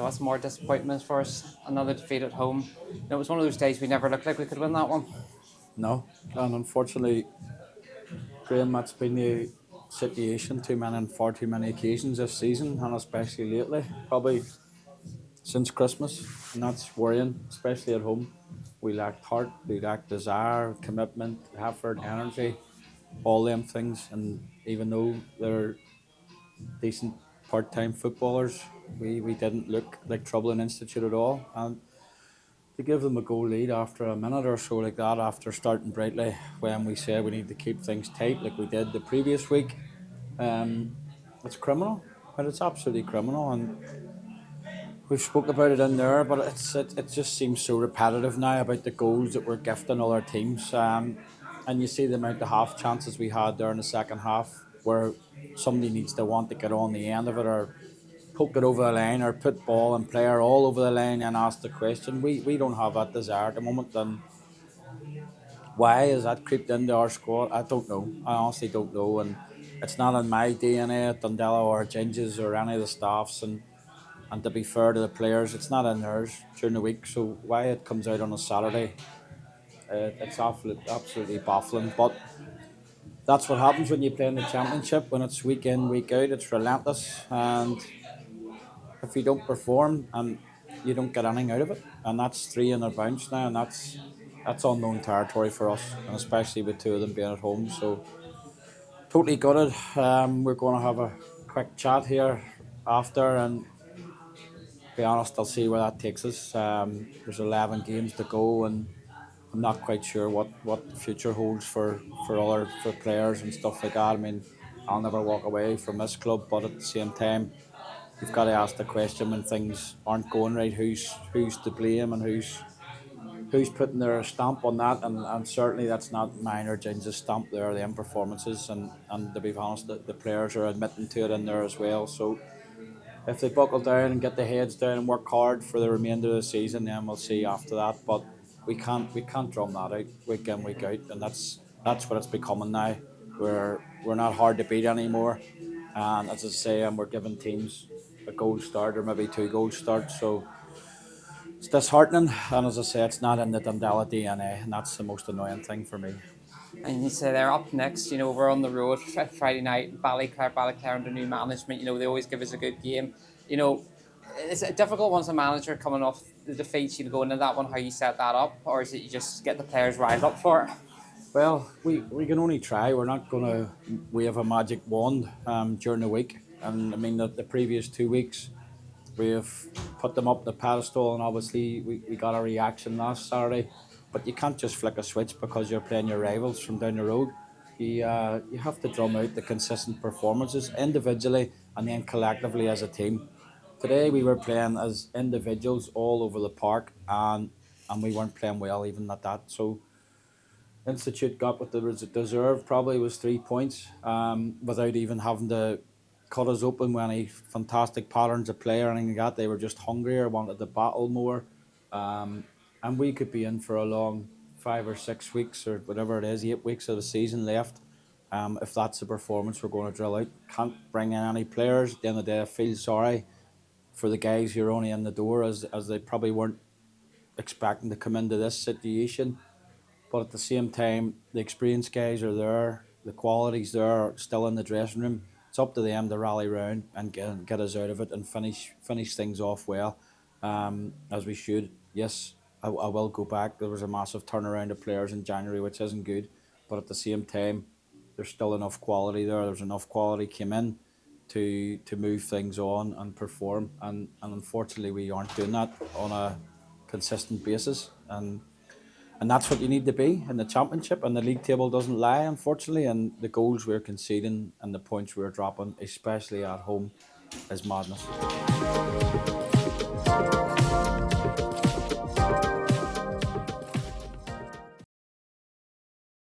So that's more disappointment for us. Another defeat at home. It was one of those days we never looked like we could win that one. No, and unfortunately, Graham, that's been the situation too many and far too many occasions this season, and especially lately, probably since Christmas, and that's worrying, especially at home. We lacked heart, we lacked desire, commitment, effort, energy, all them things, and even though they're decent part-time footballers, we didn't look like trouble in Institute at all, and to give them a goal lead after a minute or so like that, after starting brightly, when we said we need to keep things tight like we did the previous week, um, it's criminal. But it's absolutely criminal, and we've spoke about it in there. But it just seems so repetitive now about the goals that we're gifting all our teams. And you see the amount of half chances we had there in the second half, where somebody needs to want to get on the end of it or poke it over the line or put ball and player all over the line and ask the question. We don't have that desire at the moment. And why has that creeped into our squad? I don't know. I honestly don't know. And it's not in my DNA at Dundela or Ginges or any of the staffs. And to be fair to the players, it's not in theirs during the week. So why it comes out on a Saturday, it's absolutely baffling. But that's what happens when you play in the Championship. When it's week in, week out, it's relentless. And if you don't perform and you don't get anything out of it, and that's three in a bounce now, and that's unknown territory for us, and especially with two of them being at home. So totally gutted. We're going to have a quick chat here after, and be honest, I'll see where that takes us. There's 11 games to go, and I'm not quite sure what the future holds for other for players and stuff like that. I mean, I'll never walk away from this club, but at the same time, you've got to ask the question when things aren't going right. Who's to blame and who's putting their stamp on that? And certainly that's not mine or James's stamp. There, them performances, and to be honest, the players are admitting to it in there as well. So if they buckle down and get their heads down and work hard for the remainder of the season, then we'll see after that. But we can't drum that out week in week out, and that's what it's becoming now. We're not hard to beat anymore, and as I say, we're giving teams a gold start or maybe two gold starts. So it's disheartening, and as I say, it's not in the Dundela DNA, and that's the most annoying thing for me. And you say they're up next. We're on the road Friday night. Ballyclare under new management. They always give us a good game. It's a difficult one as a manager coming off the defeats. Going into that one, how you set that up, or is it you just get the players riled up for it? Well, we can only try. We're not going to wave a magic wand during the week. And I mean, the previous 2 weeks, we have put them up the pedestal, and obviously we got a reaction last Saturday. But you can't just flick a switch because you're playing your rivals from down the road. You have to drum out the consistent performances individually and then collectively as a team. Today we were playing as individuals all over the park, and we weren't playing well even at that. So Institute got what they deserved, probably was 3 points, without even having to cut us open with any fantastic patterns of play or anything like that. They were just hungrier, wanted to battle more. Um, and we could be in for a long 5 or 6 weeks or whatever it is, 8 weeks of the season left. If that's the performance we're going to drill out. Can't bring in any players. At the end of the day, I feel sorry for the guys who are only in the door as they probably weren't expecting to come into this situation. But at the same time, the experienced guys are there, the quality's there, still in the dressing room. It's up to them to rally round and get us out of it and finish things off well, as we should. Yes, I will go back. There was a massive turnaround of players in January, which isn't good. But at the same time, there's still enough quality there. There's enough quality came in to move things on and perform. And unfortunately, we aren't doing that on a consistent basis. And that's what you need to be in the Championship, and the league table doesn't lie, unfortunately. And the goals we're conceding and the points we're dropping, especially at home, is madness.